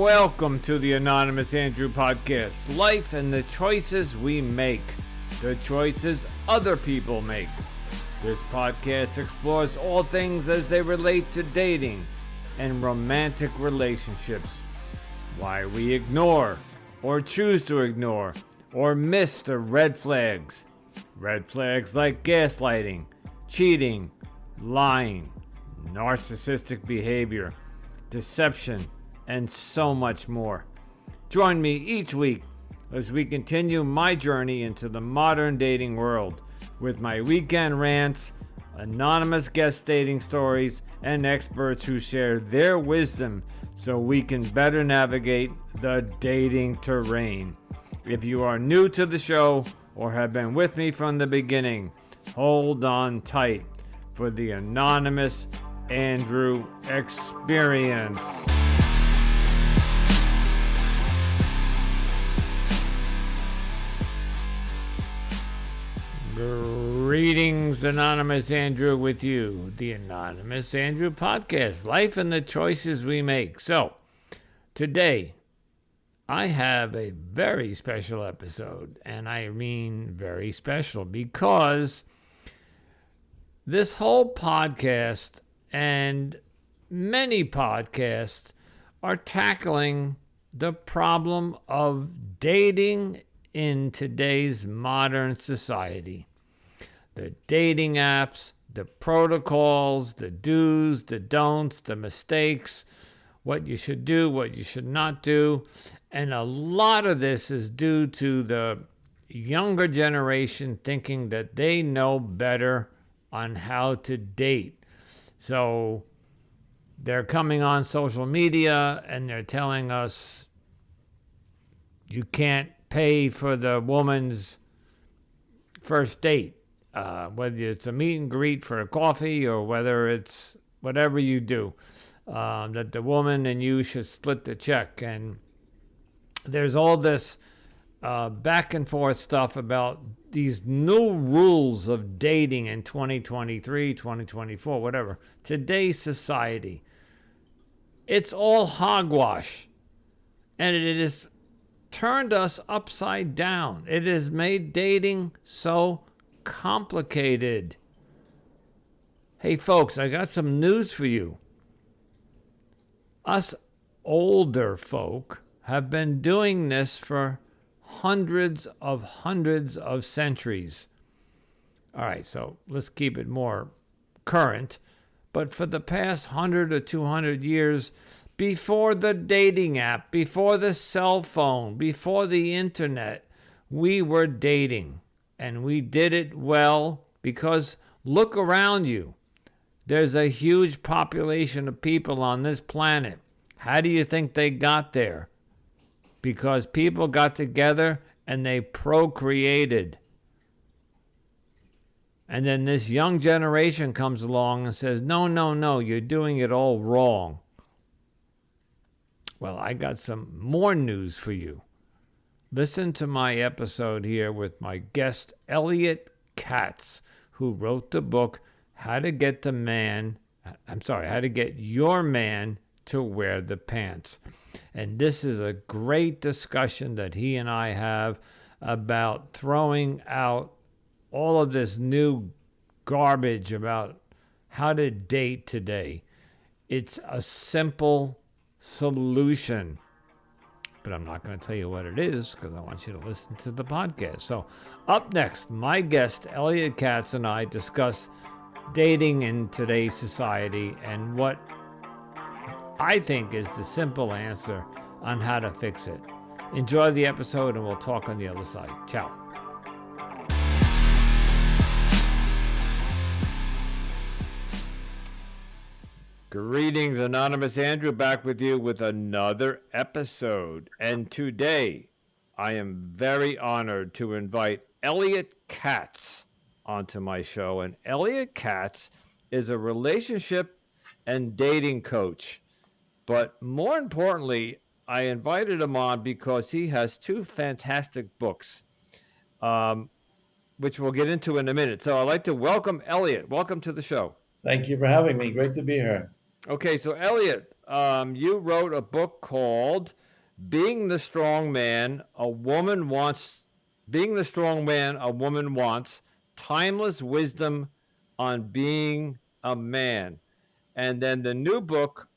welcome to the Anonymous Andrew podcast. Life and the choices we make, the choices other people make. This podcast explores all things as they relate to dating and romantic relationships. Why we ignore, or choose to ignore, or miss the red flags. Red flags like gaslighting, cheating, lying, narcissistic behavior, deception, and so much more. Join me each week as we continue my journey into the modern dating world with my weekend rants, anonymous guest dating stories, and experts who share their wisdom so we can better navigate the dating terrain. If you are new to the show or have been with me from the beginning, hold on tight for the Anonymous Andrew experience. Greetings, Anonymous Andrew with you, the Anonymous Andrew podcast, life and the choices we make. So, today, I have a very special episode, and I mean very special because this whole podcast and many podcasts are tackling the problem of dating in today's modern society. The dating apps, the protocols, the do's, the don'ts, the mistakes, what you should do, what you should not do. And a lot of this is due to the younger generation thinking that they know better on how to date. So they're coming on social media and they're telling us you can't pay for the woman's first date. Whether it's a meet and greet for a coffee or whether it's whatever you do, that the woman and you should split the check. And there's all this back and forth stuff about these new rules of dating in 2023, 2024, whatever. Today's society, it's all hogwash. And it has turned us upside down. It has made dating so complicated. Hey folks, I got some news for you. Us older folk have been doing this for hundreds of centuries. All right, so let's keep it more current. But for the past 100 or 200 years, before the dating app, before the cell phone, before the internet, we were dating. And we did it well because look around you. There's a huge population of people on this planet. How do you think they got there? Because people got together and they procreated. And then this young generation comes along and says, no, you're doing it all wrong. Well, I got some more news for you. Listen to my episode here with my guest, Elliot Katz, who wrote the book, How to Get Your Man to Wear the Pants. And this is a great discussion that he and I have about throwing out all of this new garbage about how to date today. It's a simple solution. But I'm not going to tell you what it is because I want you to listen to the podcast. So up next, my guest, Elliot Katz, and I discuss dating in today's society and what I think is the simple answer on how to fix it. Enjoy the episode and we'll talk on the other side. Ciao. Greetings, Anonymous Andrew, back with you with another episode. And today, I am very honored to invite Elliot Katz onto my show. And Elliot Katz is a relationship and dating coach. But more importantly, I invited him on because he has two fantastic books, which we'll get into in a minute. So I'd like to welcome Elliot. Welcome to the show. Thank you for having me. Great to be here. Okay, so Elliot, You wrote a book called "Being the Strong Man a Woman Wants." Being the strong man a woman wants, timeless wisdom on being a man. And then the new book,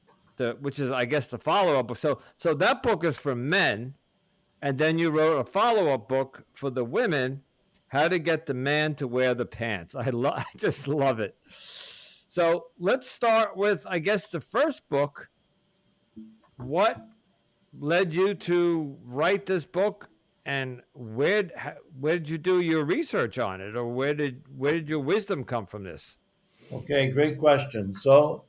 which is I guess the follow up book. So that book is for men, and then you wrote a follow up book for the women, how to get the man to wear the pants. I just love it. So let's start with I guess the first book. What led you to write this book, and where did you do your research on it, or where did your wisdom come from this? Okay, great question. So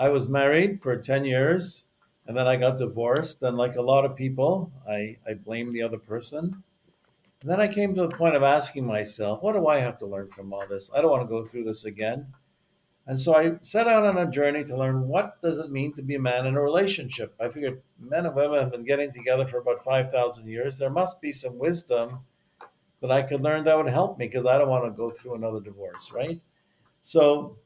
I was married for 10 years and then I got divorced. And like a lot of people, I blamed the other person. And then I came to the point of asking myself, what do I have to learn from all this? I don't want to go through this again. And so I set out on a journey to learn what does it mean to be a man in a relationship. I figured men and women have been getting together for about 5,000 years. There must be some wisdom that I could learn that would help me because I don't want to go through another divorce, right? So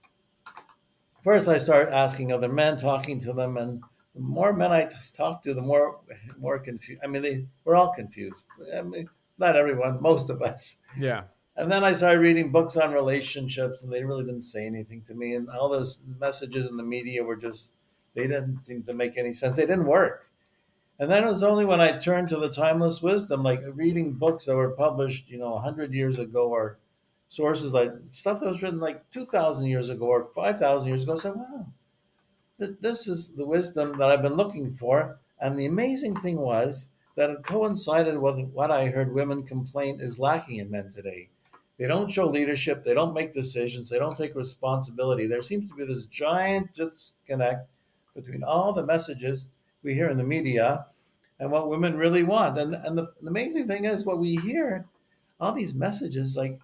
first I started asking other men, talking to them, and the more men I talked to, the more confused. I mean, they were all confused. I mean, not everyone, most of us. Yeah. And then I started reading books on relationships, and they really didn't say anything to me. And all those messages in the media were just, they didn't seem to make any sense. They didn't work. And then it was only when I turned to the timeless wisdom, like reading books that were published, 100 years ago, or sources like stuff that was written like 2,000 years ago or 5,000 years ago. I said, wow, this is the wisdom that I've been looking for. And the amazing thing was that it coincided with what I heard women complain is lacking in men today. They don't show leadership, they don't make decisions, they don't take responsibility. There seems to be this giant disconnect between all the messages we hear in the media and what women really want. And the amazing thing is what we hear, all these messages, like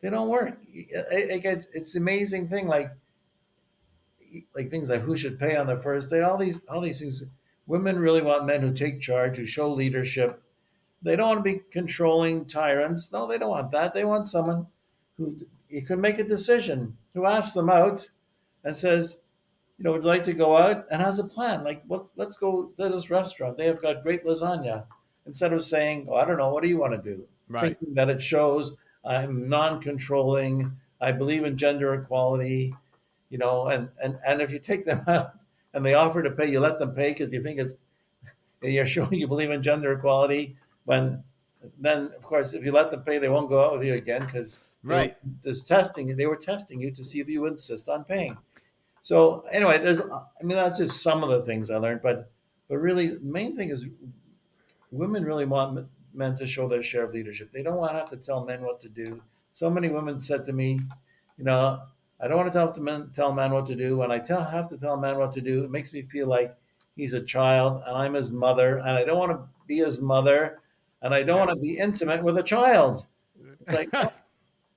they don't work. It's amazing thing, like things like who should pay on the first date, all these things. Women really want men who take charge, who show leadership. They don't want to be controlling tyrants. No, they don't want that. They want someone who you can make a decision, who asks them out and says, would you like to go out, and has a plan. Like, let's go to this restaurant. They have got great lasagna. Instead of saying, oh, I don't know, what do you want to do? Right. Thinking that it shows I'm non-controlling. I believe in gender equality, and if you take them out and they offer to pay, you let them pay because you think you're showing you believe in gender equality. When then, of course, if you let them pay, they won't go out with you again because Right. they were testing you to see if you would insist on paying. So anyway, that's just some of the things I learned, but really the main thing is women really want men to show their share of leadership. They don't want to have to tell men what to do. So many women said to me, you know, I don't want to tell a man what to do. When have to tell a man what to do, it makes me feel like he's a child and I'm his mother, and I don't want to be his mother, and I don't Yeah. want to be intimate with a child. It's like,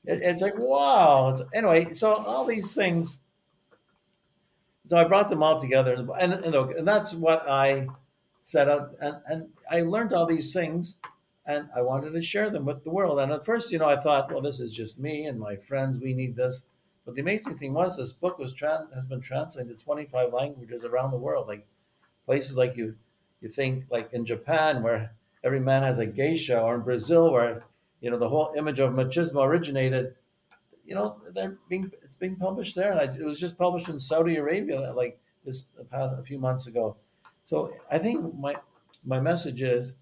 it's like wow. Anyway, so all these things. So I brought them all together, and that's what I set out, and I learned all these things, and I wanted to share them with the world. And at first, I thought, well, this is just me and my friends. We need this. But the amazing thing was, this book has been translated to 25 languages around the world, like places like you think like in Japan where every man has a geisha, or in Brazil where the whole image of machismo originated. It's being published there. It was just published in Saudi Arabia like this past a few months ago. So I think my message is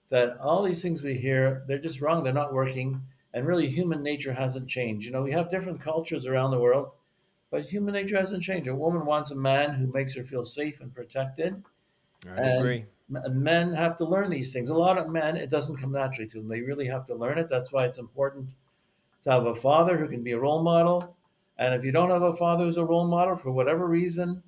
that all these things we hear, they're just wrong. They're not working, and really human nature hasn't changed. We have different cultures around the world, but human nature hasn't changed. A woman wants a man who makes her feel safe and protected, I and agree. men have to learn these things. A lot of men, it doesn't come naturally to them. They really have to learn it. That's why it's important to have a father who can be a role model. And if you don't have a father who's a role model for whatever reason,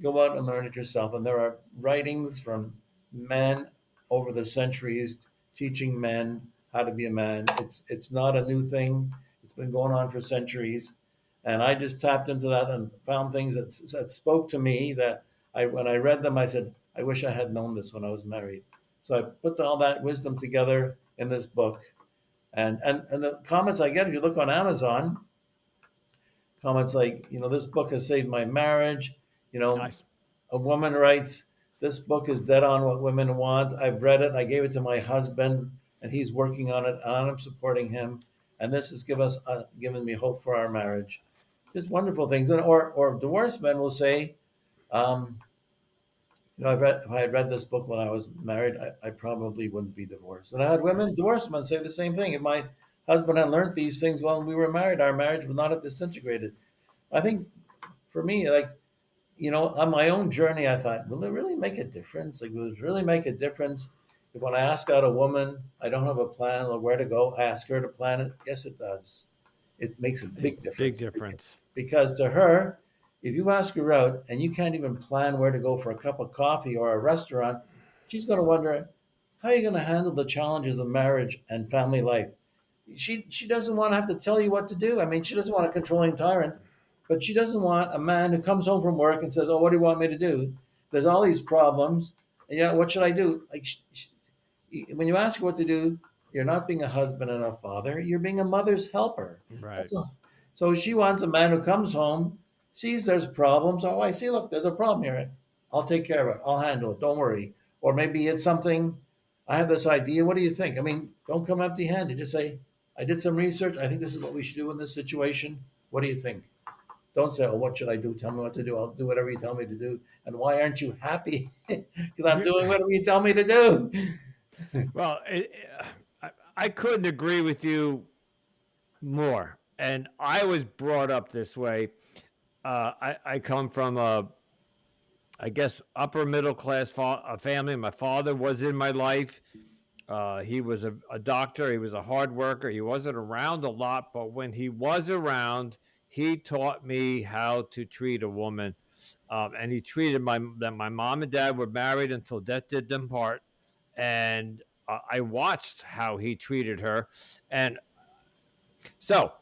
go out and learn it yourself. And there are writings from men over the centuries teaching men how to be a man. It's not a new thing. It's been going on for centuries. And I just tapped into that and found things that spoke to me that when I read them, I said, I wish I had known this when I was married. So I put all that wisdom together in this book, and the comments I get, if you look on Amazon, comments like, this book has saved my marriage. You know, Nice. A woman writes, "This book is dead on what women want. I've read it. I gave it to my husband, and he's working on it, and I'm supporting him. And this has given me hope for our marriage." Just wonderful things. And or divorced men will say, um, if I had read this book when I was married, I probably wouldn't be divorced. And I had women, divorced men, say the same thing. If my husband had learned these things while we were married, our marriage would not have disintegrated. I think for me, like, on my own journey, I thought, will it really make a difference? Like, will it really make a difference if when I ask out a woman, I don't have a plan or where to go, I ask her to plan it? Yes, it does. It makes a big Big difference difference. because to her, if you ask her out and you can't even plan where to go for a cup of coffee or a restaurant, she's going to wonder, how are you going to handle the challenges of marriage and family life? She doesn't want to have to tell you what to do. I mean, she doesn't want a controlling tyrant, but she doesn't want a man who comes home from work and says, "Oh, what do you want me to do? There's all these problems, and yeah, what should I do?" Like, when you ask her what to do, you're not being a husband and a father. You're being a mother's helper. Right. That's all. So she wants a man who comes home, sees there's problems. Oh, I see. Look, there's a problem here. I'll take care of it. I'll handle it. Don't worry. Or maybe it's something. I have this idea. What do you think? I mean, don't come empty-handed. Just say, "I did some research. I think this is what we should do in this situation. What do you think?" Don't say, "Oh, what should I do? Tell me what to do. I'll do whatever you tell me to do." And why aren't you happy? Because I'm doing whatever you tell me to do. Well, I couldn't agree with you more. And I was brought up this way. I come from I guess, upper middle class family. My father was in my life. He was a doctor. He was a hard worker. He wasn't around a lot, but when he was around, he taught me how to treat a woman. And he treated my mom and dad were married until death did them part. And I watched how he treated her. And so,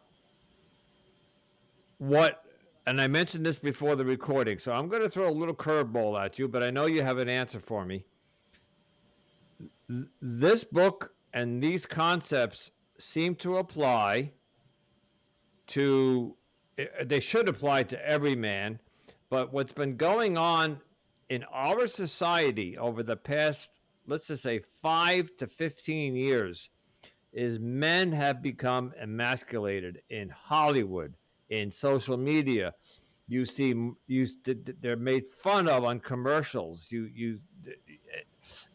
what, and I mentioned this before the recording, so I'm going to throw a little curveball at you, but I know you have an answer for me. This book and these concepts seem to apply to, they should apply to every man, but what's been going on in our society over the past, let's just say 5 to 15 years, is men have become emasculated in Hollywood, in social media. You see, they're made fun of on commercials.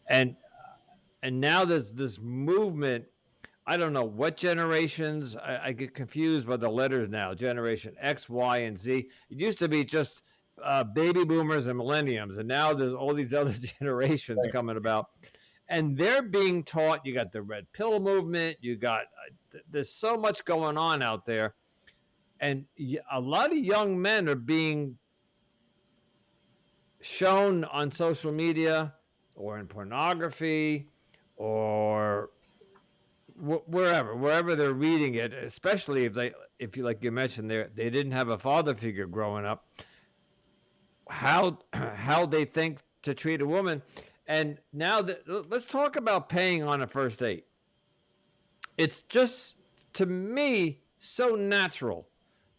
And and now there's this movement. I don't know what generations. I get confused by the letters now. Generation X, Y, and Z. It used to be just baby boomers and millenniums, and now there's all these other generations Right. coming about, and they're being taught. You got the red pill movement. You got there's so much going on out there, and a lot of young men are being shown on social media or in pornography or wherever they're reading it, especially if you, like you mentioned, they didn't have a father figure growing up, how they think to treat a woman. And now let's talk about paying on a first date. It's just, to me, so natural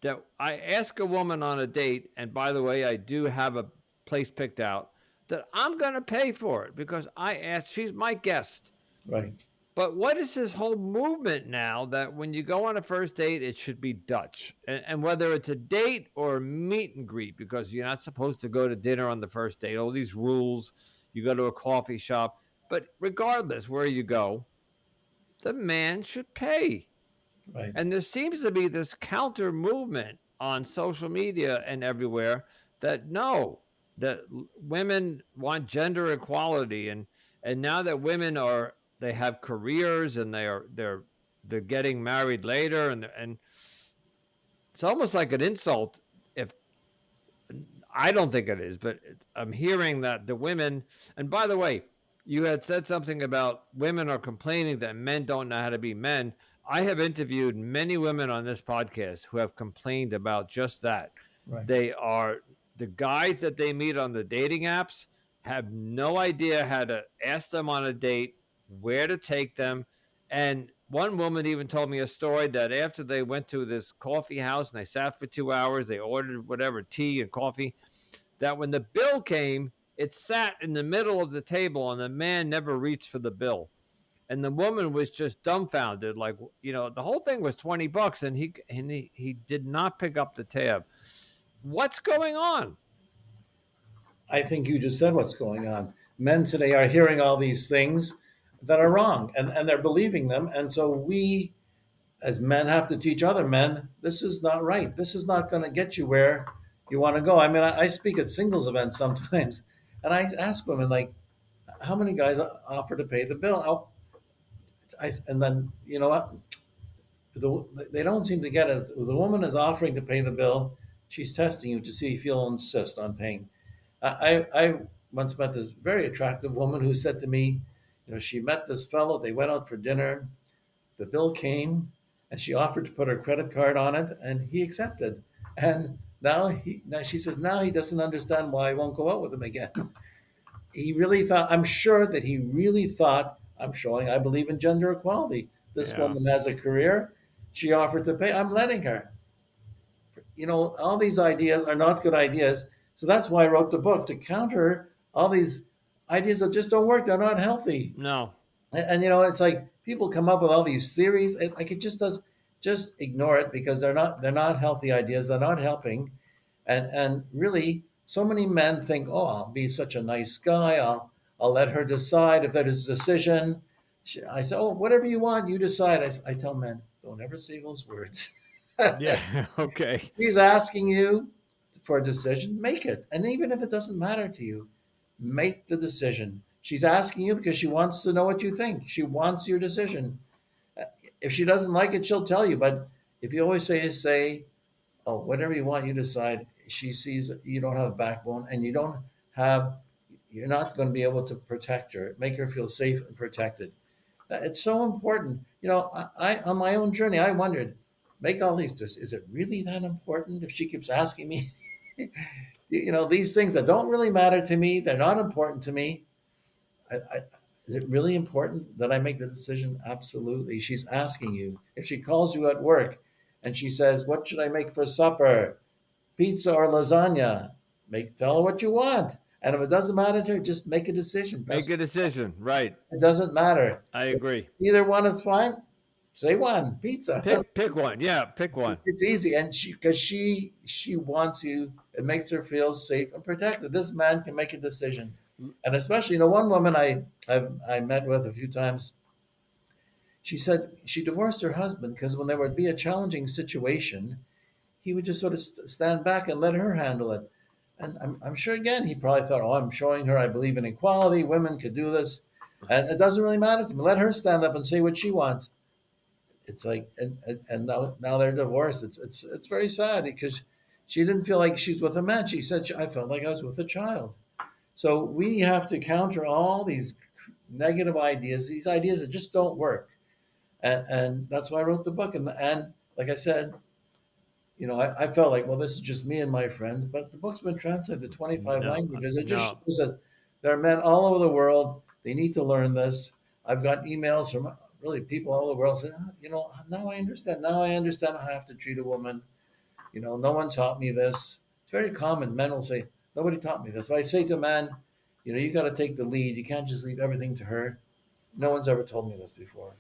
that I ask a woman on a date, and by the way, I do have a place picked out, that I'm going to pay for it because I asked, she's my guest. Right. But what is this whole movement now that when you go on a first date, it should be Dutch? And whether it's a date or a meet and greet, because you're not supposed to go to dinner on the first date, all these rules, you go to a coffee shop. But regardless where you go, the man should pay. Right. And there seems to be this counter movement on social media and everywhere that no, that women want gender equality, and now that women they have careers and they're getting married later, and it's almost like an insult. If I don't think it is, but I'm hearing that the women, and by the way, you had said something about women are complaining that men don't know how to be men. I have interviewed many women on this podcast who have complained about just that. Right. They are the guys that they meet on the dating apps have no idea how to ask them on a date, where to take them. And one woman even told me a story that after they went to this coffee house and they sat for 2 hours, they ordered whatever, tea and coffee. that when the bill came, it sat in the middle of the table and the man never reached for the bill. And the woman was just dumbfounded, like, the whole thing was $20, and he did not pick up the tab. What's going on? I think you just said what's going on. Men today are hearing all these things that are wrong, and they're believing them. And so we, as men, have to teach other men this is not right. This is not going to get you where you want to go. I mean, I speak at singles events sometimes, and I ask women, like, how many guys offer to pay the bill? And then, you know what? They don't seem to get it. The woman is offering to pay the bill. She's testing you to see if you'll insist on paying. I once met this very attractive woman who said to me, she met this fellow. They went out for dinner. The bill came, and she offered to put her credit card on it, and he accepted. And now she says now he doesn't understand why I won't go out with him again. He really thought. I'm sure that he really thought I'm showing I believe in gender equality. This Yeah. woman has a career. She offered to pay. I'm letting her. All these ideas are not good ideas. So that's why I wrote the book, to counter all these ideas that just don't work. They're not healthy. No. And it's like people come up with all these theories. Like it just does. Just ignore it, because they're not healthy ideas. They're not helping. And really, so many men think, oh, I'll be such a nice guy. I'll let her decide if that is a decision. I say, oh, whatever you want, you decide. I tell men, don't ever say those words. Yeah. Okay. She's asking you for a decision, make it. And even if it doesn't matter to you, make the decision. She's asking you because she wants to know what you think. She wants your decision. If she doesn't like it, she'll tell you. But if you always say, oh, whatever you want, you decide. She sees you don't have a backbone, and you're not going to be able to protect her, make her feel safe and protected. It's so important. I on my own journey, I wondered, make all these, is it really that important if she keeps asking me, these things that don't really matter to me, they're not important to me. Is it really important that I make the decision? Absolutely. She's asking you. If she calls you at work and she says, what should I make for supper? Pizza or lasagna? Tell her what you want. And if it doesn't matter to her, just make a decision. Make a decision. Right. It doesn't matter. I agree. Either one is fine. Say one, pizza. Pick one. Yeah, pick one. It's easy, and because she wants you, it makes her feel safe and protected. This man can make a decision, and especially, one woman I met with a few times. She said she divorced her husband because when there would be a challenging situation, he would just sort of stand back and let her handle it. And I'm sure, again, he probably thought, oh, I'm showing her I believe in equality. Women could do this. And it doesn't really matter to me. Let her stand up and say what she wants. It's like, and now they're divorced. It's very sad because she didn't feel like she's with a man. She said, I felt like I was with a child. So we have to counter all these negative ideas, these ideas that just don't work. And that's why I wrote the book. And like I said, I felt like, well, this is just me and my friends, but the book's been translated to 25 languages. It just shows that there are men all over the world. They need to learn this. I've got emails from really people all over the world saying, now I understand. Now I understand how I have to treat a woman. No one taught me this. It's very common. Men will say, nobody taught me this. So I say to a man, you got to take the lead. You can't just leave everything to her. No one's ever told me this before.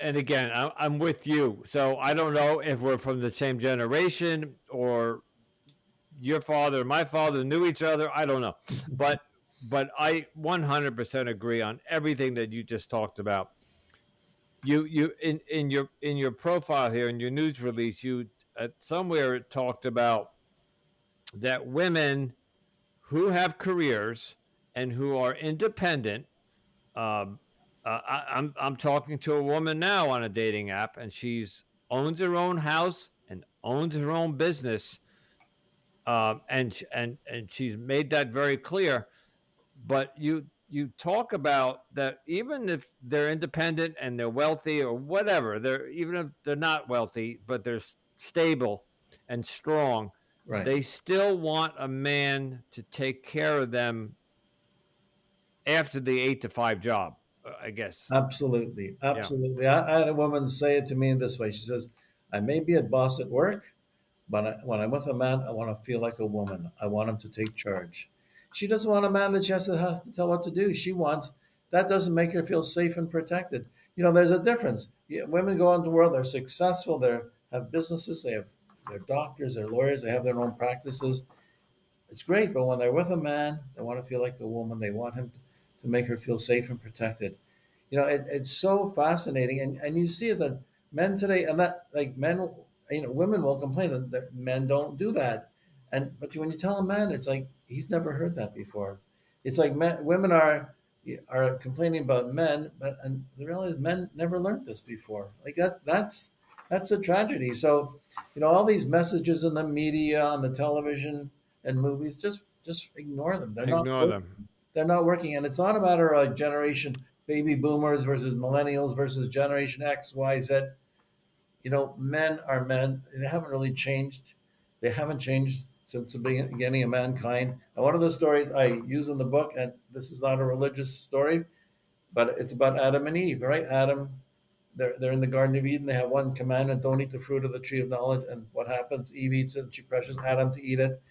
And again, I'm with you. So I don't know if we're from the same generation or your father and my father knew each other. I don't know, but I 100% agree on everything that you just talked about. You in your profile here in your news release, you somewhere talked about that women who have careers and who are independent. Um, I'm talking to a woman now on a dating app, and she's owns her own house and owns her own business, and she's made that very clear. But you talk about that even if they're independent and they're wealthy or whatever, they're even if they're not wealthy, but they're stable and strong, Right. they still want a man to take care of them after the 8 to 5 job, I guess. Absolutely. I had a woman say it to me in this way. She says, I may be a boss at work, But when I'm with a man, I want to feel like a woman. I want him to take charge. She doesn't want a man that she has to tell what to do. She wants that doesn't make her feel safe and protected. There's a difference. Women go into the world, they're successful, they have businesses, they're doctors, they're lawyers, they have their own practices. It's great, but when they're with a man, they want to feel like a woman. They want him to make her feel safe and protected. It's so fascinating, and you see that men today, and that like men, women will complain that men don't do that, but when you tell a man, it's like he's never heard that before. It's like women are complaining about men, and the reality is men never learned this before. Like that's a tragedy. So, all these messages in the media, on the television and movies, just ignore them. Ignore them. They're not working, and it's not a matter of generation baby boomers versus millennials versus generation X, Y, Z. Men are men. They haven't really changed. They haven't changed since the beginning of mankind. And one of the stories I use in the book, and this is not a religious story, but it's about Adam and Eve, right? They're in the Garden of Eden. They have one commandment: don't eat the fruit of the tree of knowledge. And what happens? Eve eats it, and she pressures Adam to eat it.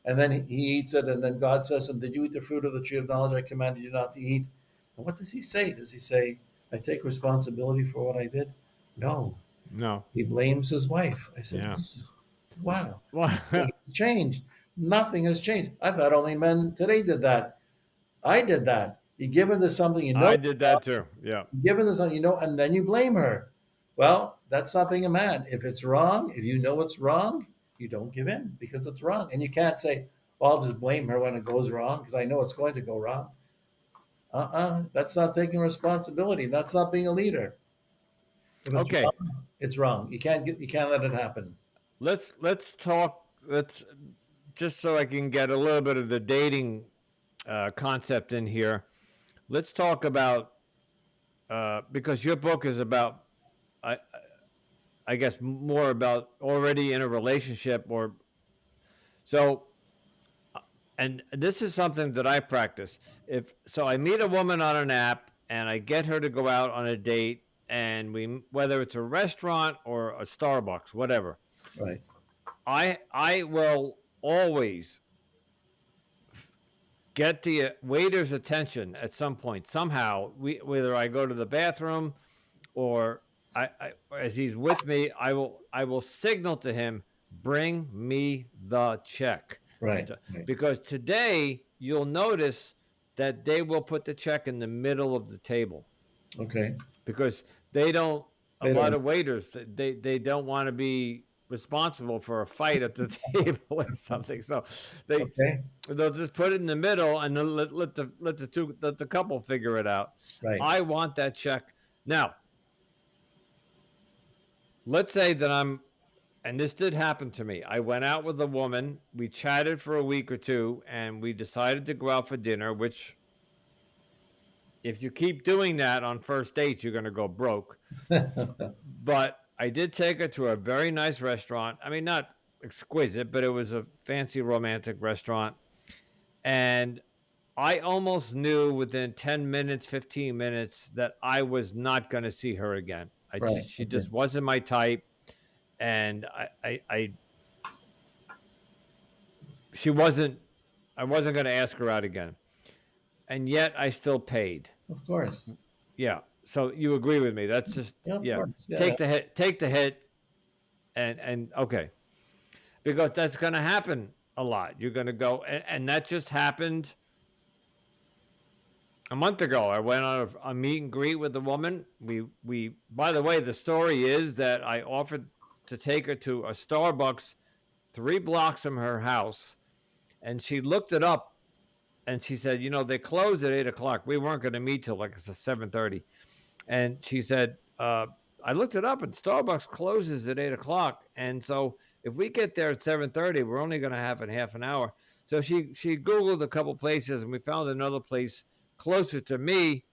And then he eats it, and then God says, "And did you eat the fruit of the tree of knowledge I commanded you not to eat?" And what does he say? Does he say, "I take responsibility for what I did"? No. No. He blames his wife. I said, Yeah. "Wow, Well, nothing's changed. Nothing has changed. I thought only men today did that. I did that. You give into something you know, I did that too. Yeah. you give into something you know, and then you blame her. Well, that's not being a man. If it's wrong, if you know it's wrong, you don't give in because it's wrong. And you can't say, well, I'll just blame her when it goes wrong because I know it's going to go wrong. That's not taking responsibility. That's not being a leader. If it's Okay. wrong, it's wrong. You can't let it happen. Let's talk. Let's just so I can get a little bit of the dating concept in here. Let's talk about because your book is about, I, I guess, more about already in a relationship or so. And this is something that I practice. If so, I meet a woman on an app and I get her to go out on a date, and whether it's a restaurant or a Starbucks, whatever. Right. I will always get the waiter's attention at some point somehow. Whether I go to the bathroom or as he's with me, I will signal to him, bring me the check. Right. Right. Because today you'll notice that they will put the check in the middle of the table Okay. because they don't. A They lot don't. of waiters they don't want to be responsible for a fight at the table or something, so they Okay. they'll just put it in the middle and then let the couple figure it out. Right. I want that check now. Let's say that and this did happen to me. I went out with a woman. We chatted for a week or two, and we decided to go out for dinner. Which, if you keep doing that on first dates, you're going to go broke. But I did take her to a very nice restaurant. I mean, not exquisite, but it was a fancy romantic restaurant. And I almost knew within 10 minutes, 15 minutes that I was not going to see her again. Right. She Okay. just wasn't my type. And she wasn't, I wasn't going to ask her out again. And yet I still paid. Of course. Yeah. So you agree with me. That's just, Yeah. Of yeah. course. Yeah. Take the hit and okay. Because that's going to happen a lot. You're going to go, and that just happened a month ago. I went on a meet and greet with a woman. By the way, the story is that I offered to take her to a Starbucks 3 blocks from her house, and she looked it up, and she said, they close at 8 o'clock. We weren't going to meet till like it's 7:30, and she said, I looked it up, and Starbucks closes at 8 o'clock, and so if we get there at 7:30, we're only going to have it half an hour. So she Googled a couple places, and we found another place closer to me,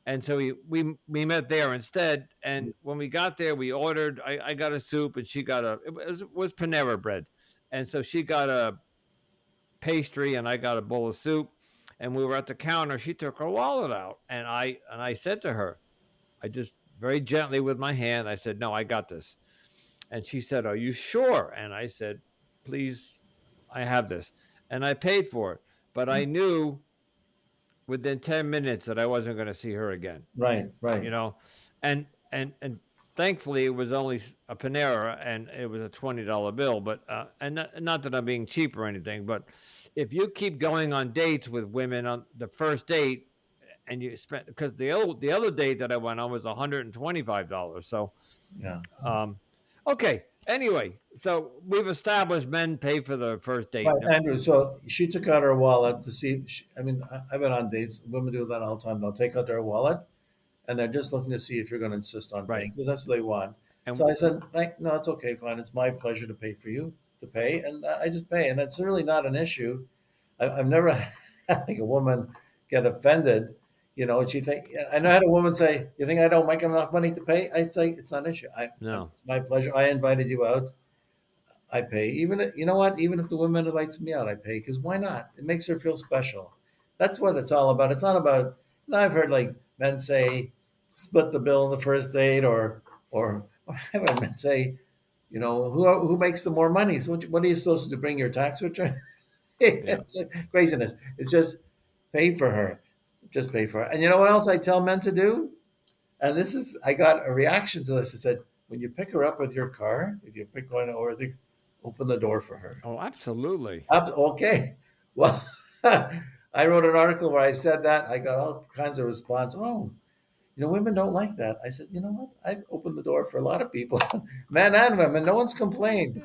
and so we met there instead. And when we got there, we ordered. I got a soup, and she got it was Panera bread, and so she got a pastry, and I got a bowl of soup. And we were at the counter. She took her wallet out, and I said to her, I just very gently with my hand, I said, "No, I got this." And she said, "Are you sure?" And I said, "Please, I have this." And I paid for it. But I knew within 10 minutes that I wasn't going to see her again, Right, you right. know? And thankfully it was only a Panera and it was a $20 bill, but and not that I'm being cheap or anything, but if you keep going on dates with women on the first date and you spent, because the other date that I went on was $125. So Yeah. um okay, anyway, so we've established men pay for the first date. Right, Andrew. So she took out her wallet to see. I mean, I've been on dates. Women do that all the time. They'll take out their wallet and they're just looking to see if you're going to insist on Right. paying because that's what they want. And So I said, no, it's okay, fine. It's my pleasure to pay for you to pay, and I just pay, and that's really not an issue. I've never had like a woman get offended, and she think. I know I had a woman say, "You think I don't make enough money to pay?" I'd say it's not an issue. no. It's my pleasure. I invited you out. I pay. Even you know what? Even if the woman invites me out, I pay because why not? It makes her feel special. That's what it's all about. It's not about. I've heard like men say, split the bill on the first date, or I've heard men say, who makes the more money? So what are you supposed to do? Bring your tax return? Yeah. It's like craziness. It's just pay for her. Just pay for her. And you know what else I tell men to do? And this is, I got a reaction to this. I said, when you pick her up with your car, if you pick going over there, open the door for her. Oh, absolutely. Okay. Well, I wrote an article where I said that. I got all kinds of response. Oh, women don't like that. I said, you know what? I've opened the door for a lot of people, men and women. No one's complained.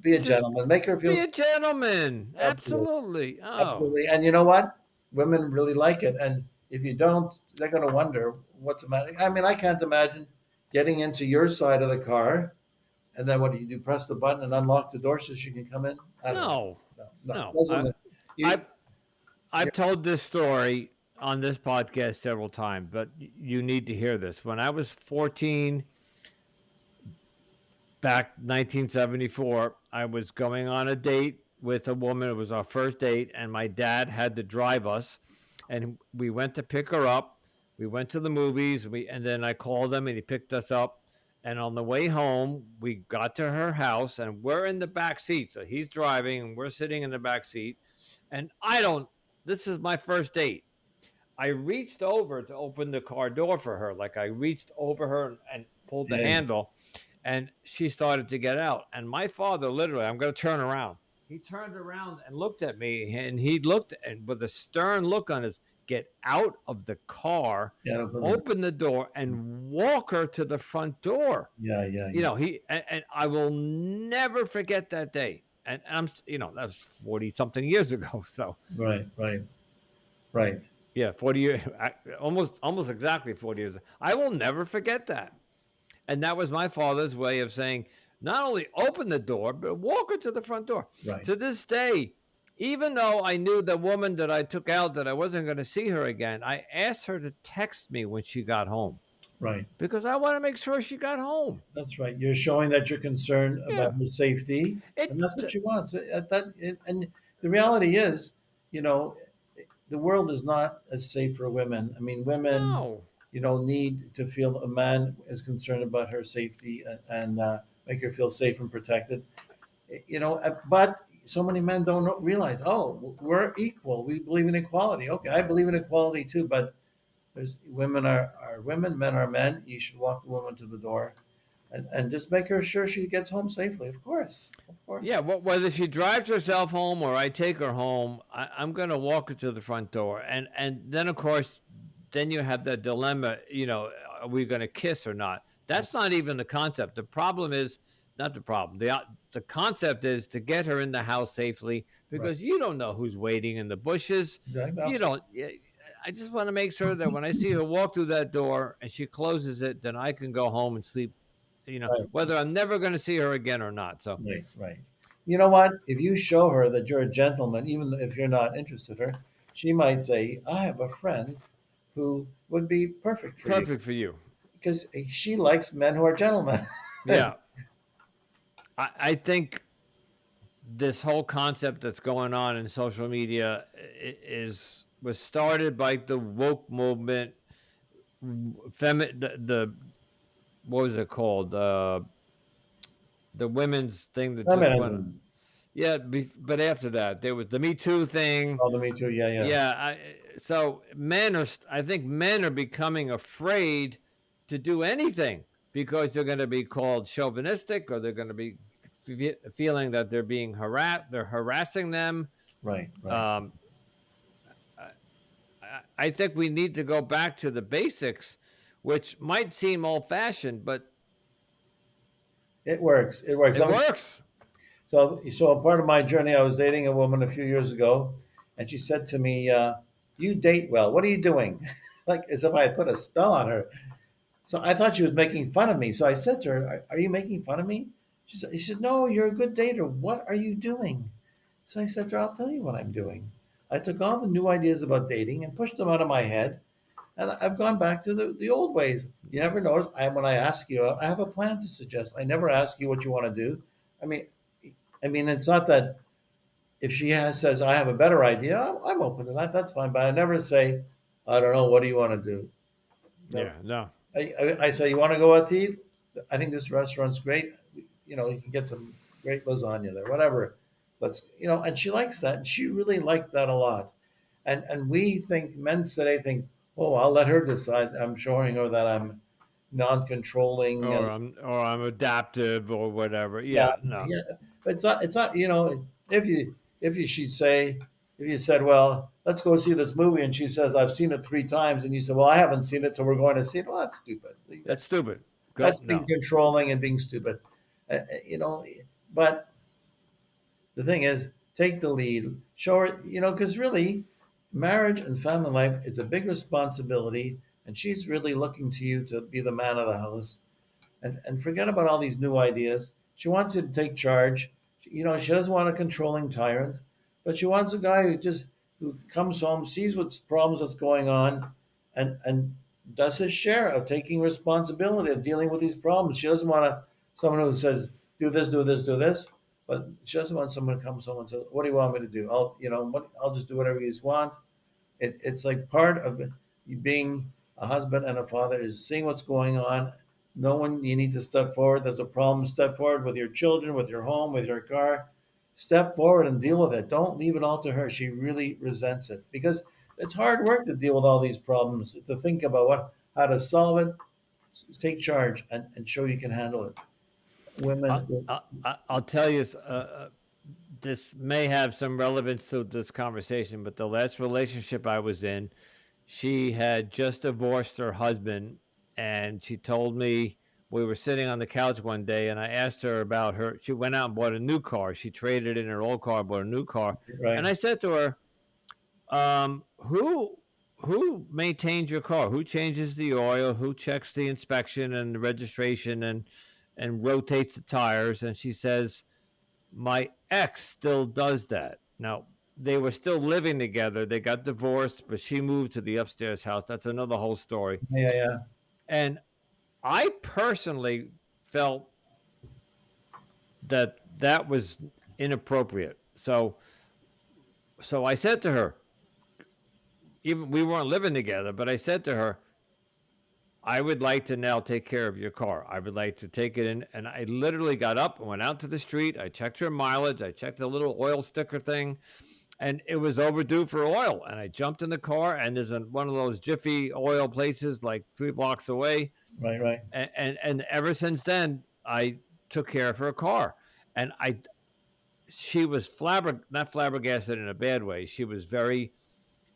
Be a Just gentleman. Make her feel be a gentleman. absolutely. Absolutely. Oh, Absolutely. And you know what? Women really like it. And if you don't, they're going to wonder what's the matter. I mean, I can't imagine getting into your side of the car and then what do you do? Press the button and unlock the door so she can come in? I don't know. no. No, no. No. Doesn't you? I've I've told this story on this podcast several times, but you need to hear this. When I was 14, back 1974, I was going on a date with a woman. It was our first date, and my dad had to drive us, and we went to pick her up. We went to the movies. And then I called him, and he picked us up. And on the way home, we got to her house, and we're in the back seat. So he's driving, and we're sitting in the back seat. And I don't. This is my first date. I reached over to open the car door for her. Like I reached over her and pulled the Yeah, handle, and she started to get out. And my father, literally, I'm going to turn around. He turned around and looked at me, and he looked and with a stern look on his, get out of the car, yeah, open the door, and walk her to the front door. yeah, yeah, You yeah. know, and I will never forget that day. And I'm, that was 40 something years ago. So Right, right, right. yeah, 40 years, almost exactly 40 years. I will never forget that. And that was my father's way of saying, not only open the door, but walk her to the front door. Right, To this day, even though I knew the woman that I took out that I wasn't going to see her again, I asked her to text me when she got home right. because I want to make sure she got home. That's right. You're showing that you're concerned about Yeah. her safety, and It, that's what she wants. And the reality is, you know, the world is not as safe for women. I mean, women, no. need to feel a man is concerned about her safety and make her feel safe and protected. But so many men don't realize, oh, we're equal. We believe in equality. Okay, I believe in equality too, but there's women are women, men are men. You should walk the woman to the door and just make her sure she gets home safely. Of course, of Yeah, course. whether she drives herself home or I take her home, I'm going to walk her to the front door. And then, of course, then you have that dilemma, are we going to kiss or not? That's not even the concept. The problem is not the problem. The concept is to get her in the house safely Right. because you don't know who's waiting in the bushes. Yeah, You absolutely. don't. I just want to make sure that when I see her walk through that door and she closes it, then I can go home and sleep, Right, whether I'm never going to see her again or not. So, right, right. You know what? If you show her that you're a gentleman, even if you're not interested in her, she might say, "I have a friend who would be perfect for you," perfect for you. because she likes men who are gentlemen. Yeah, I think this whole concept that's going on in social media was started by the woke movement, the what was it called? the women's thing that just went. Feminism. Yeah, but after that, there was the Me Too thing. Oh, the Me Too. Yeah, yeah. Yeah, so men are. I think men are becoming afraid to do anything because they're going to be called chauvinistic, or they're going to be feeling that they're being harassed. They're harassing them. Right, right. Um, I think we need to go back to the basics, which might seem old-fashioned, but It works. It works. it works. So a part of my journey, I was dating a woman a few years ago, and she said to me, "You date well. What are you doing?" Like as if I had put a spell on her. So I thought she was making fun of me. So I said to her, "Are you making fun of me?" She said, "No, you're a good dater. What are you doing?" So I said to her, "I'll tell you what I'm doing. I took all the new ideas about dating and pushed them out of my head, and I've gone back to the old ways. You ever notice when I ask you, I have a plan to suggest. I never ask you what you want to do. I mean, it's not that if says I have a better idea, I'm open to that. That's fine. But I never say, I don't know. What do you want to do? No. Yeah, no. I say, you want to go out to eat? I think this restaurant's great. You can get some great lasagna there, whatever. And she likes that. And she really liked that a lot. And we think, men today think, oh, I'll let her decide. I'm showing her that I'm non-controlling. Or I'm adaptive or whatever. Yeah, Yeah, no. yeah. But it's not. She'd say, if you said, well, let's go see this movie, and she says, I've seen it 3 times, and you said, well, I haven't seen it, so we're going to see it. Well, that's stupid. That's stupid. Go That's being no. controlling and being stupid. Uh, you know, but the thing is, take the lead, show her, because really, marriage and family life is a big responsibility, and she's really looking to you to be the man of the house, and forget about all these new ideas. She wants you to take charge. She doesn't want a controlling tyrant, but she wants a guy who comes home, sees what's problems that's going on, and does his share of taking responsibility of dealing with these problems. She doesn't want someone who says, do this, do this, do this. But she doesn't want someone who comes home and says, "What do you want me to do? I'll just do whatever you want." It's like part of you being a husband and a father is seeing what's going on. Knowing you need to step forward. There's a problem. Step forward with your children, with your home, with your car. Step forward and deal with it. Don't leave it all to her. She really resents it because it's hard work to deal with all these problems. To think about how to solve it, take charge, and show you can handle it. I'll, Women, I'll tell you, this may have some relevance to this conversation, but the last relationship I was in, she had just divorced her husband, and she told me we were sitting on the couch one day, and I asked her about her. She went out and bought a new car. She traded in her old car, bought a new car, and right? I said to her, "Who maintains your car? Who changes the oil? Who checks the inspection and the registration and rotates the tires?" And she says, "My ex still does that." Now, they were still living together. They got divorced, but she moved to the upstairs house. That's another whole story. Yeah, yeah. And I personally felt that that was inappropriate. So I said to her, even we weren't living together, but I said to her, I would like to now take care of your car. I would like to take it in. And I literally got up and went out to the street. I checked her mileage. I checked the little oil sticker thing, and it was overdue for oil. And I jumped in the car, and there's one of those Jiffy oil places like 3 blocks away. Right, right. And ever since then, I took care of her car. And she was not flabbergasted in a bad way. She was very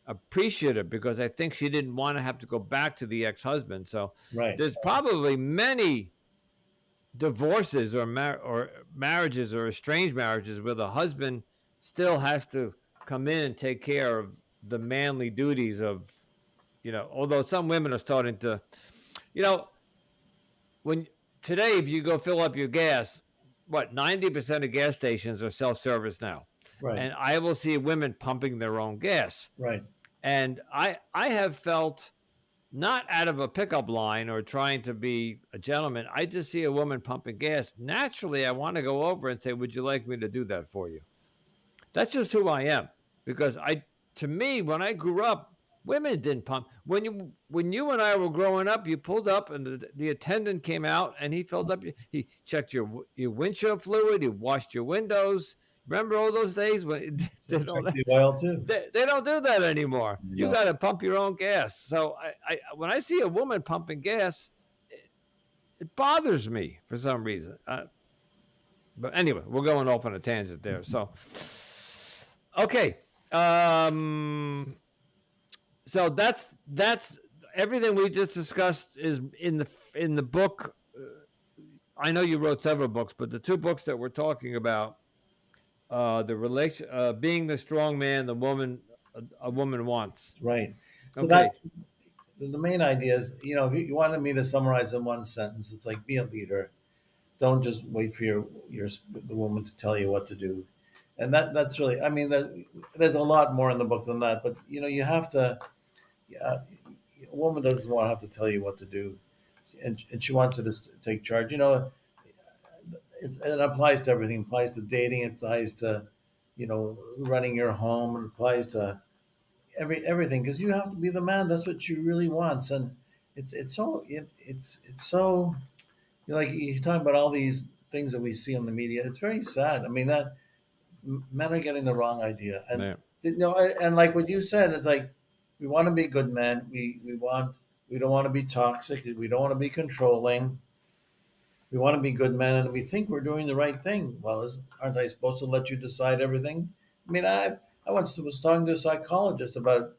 appreciative because I think she didn't want to have to go back to the ex-husband. So Right. there's probably many divorces or marriages or estranged marriages where the husband still has to come in and take care of the manly duties of, although some women are starting to, when today, if you go fill up your gas, 90% of gas stations are self-service now. Right. And I will see women pumping their own gas. Right. And I have felt, not out of a pickup line or trying to be a gentleman, I just see a woman pumping gas. Naturally, I want to go over and say, would you like me to do that for you? That's just who I am. Because to me, when I grew up, Women didn't pump. When you and I were growing up, you pulled up and the attendant came out and he filled up. He checked your windshield fluid. He washed your windows. Remember all those days when Check the oil too. they don't do that anymore. You No. got to pump your own gas. So I when I see a woman pumping gas, it bothers me for some reason. But anyway, we're going off on a tangent there. So okay. So that's everything we just discussed is in the book. I know you wrote several books, but the two books that we're talking about, the relation, being the strong man, the woman, a woman wants. Right. So Okay, that's the main idea is, if you wanted me to summarize in one sentence, it's like be a leader. Don't just wait for the woman to tell you what to do. And that's really, I mean, there's a lot more in the book than that, but you have to, yeah, a woman doesn't want to have to tell you what to do, and she wants to just take charge. It applies to everything. It applies to dating. It applies to, running your home. It applies to everything because you have to be the man. That's what she really wants, and it's so like you're talking about all these things that we see on the media. It's very sad. I mean that men are getting the wrong idea, and man. and like what you said, it's like we want to be good men. We don't want to be toxic. We don't want to be controlling. We want to be good men, and we think we're doing the right thing. Well, aren't I supposed to let you decide everything? I mean, I once was talking to a psychologist about.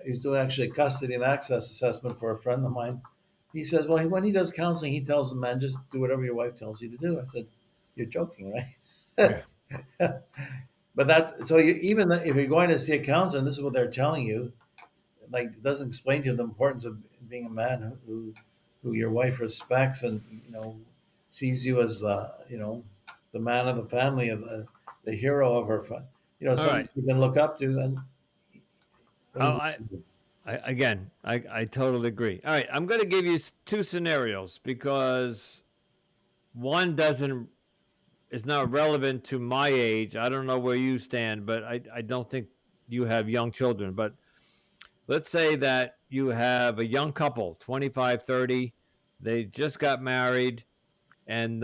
He's doing actually a custody and access assessment for a friend of mine. He says, well, when he does counseling, he tells the man, just do whatever your wife tells you to do. I said, you're joking, right? Yeah. But so if you're going to see a counselor, and this is what they're telling you, like it doesn't explain to you the importance of being a man who your wife respects and sees you as the man of the family, of the hero of her, All someone right. she can look up to. And what Oh, do I, you do? I totally agree. All right, I'm going to give you two scenarios because one doesn't is not relevant to my age. I don't know where you stand, but I don't think you have young children. But let's say that you have a young couple, 25, 30. They just got married, and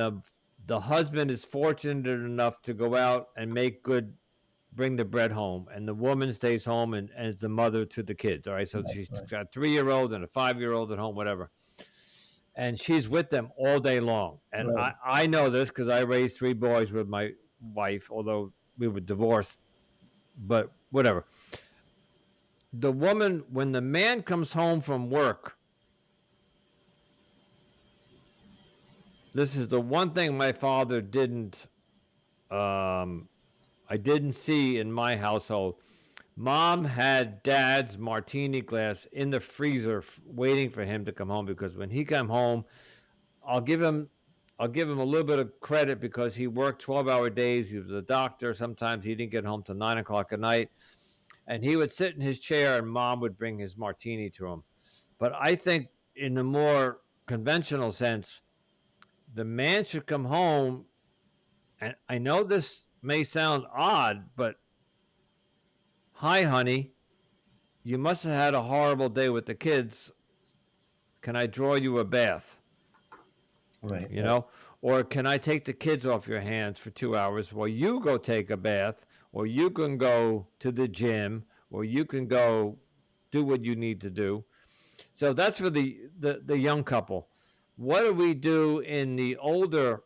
the husband is fortunate enough to go out and make good, bring the bread home, and the woman stays home and is the mother to the kids. All right, so Right, she's right, got a 3-year-old and a 5-year-old at home, whatever, and she's with them all day long. And right. I know this because I raised 3 boys with my wife, although we were divorced, but whatever. The woman, when the man comes home from work, this is the one thing my father didn't um I didn't see in my household. Mom had dad's martini glass in the freezer waiting for him to come home because when he came home, I'll give him I'll give him a little bit of credit because he worked 12-hour days. He was a doctor. Sometimes he didn't get home till 9 o'clock at night. And he would sit in his chair and mom would bring his martini to him. But I think in the more conventional sense, the man should come home. And I know this may sound odd, but hi, honey, you must have had a horrible day with the kids. Can I draw you a bath? Right, You right, know, or can I take the kids off your hands for 2 hours while you go take a bath, or you can go to the gym, or you can go do what you need to do. So that's for the young couple. What do we do in the older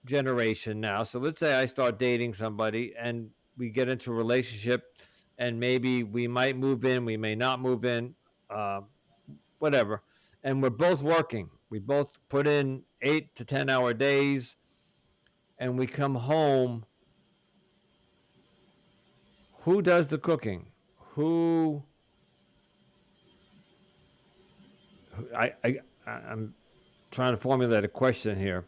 generation now? So let's say I start dating somebody and we get into a relationship, and maybe we might move in, we may not move in, uh, whatever. And we're both working. We both put in 8 to 10 hour days, and we come home. Who does the cooking? Who? I'm trying to formulate a question here.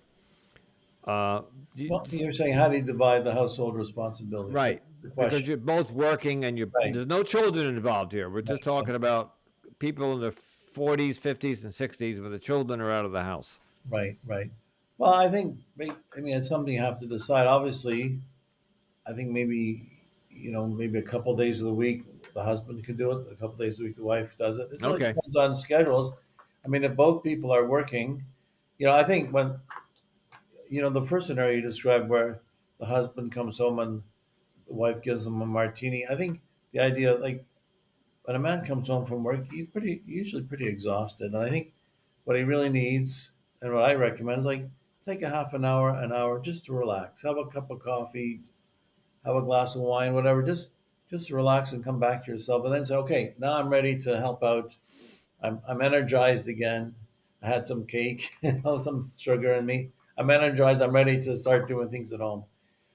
Uh, well, you're saying how do you divide the household responsibilities? That's right, the because question. you're both working and Right, there's no children involved here. We're just right, talking about people in their 40s, 50s, and 60s where the children are out of the house. right, right. Well, I think, I mean, it's something you have to decide. Obviously, I think maybe a couple days of the week. the husband can do it a couple days a week. The wife does it. It really Okay. depends on schedules. I mean, if both people are working, I think when the first scenario you described where the husband comes home and the wife gives him a martini. I think the idea, like when a man comes home from work, he's usually pretty exhausted, and I think what he really needs, and what I recommend, is like take a half an hour just to relax, have a cup of coffee, have a glass of wine, whatever, just relax and come back to yourself, and then say, okay, now I'm ready to help out. I'm energized again. I had some cake, some sugar in me. I'm energized. I'm ready to start doing things at home.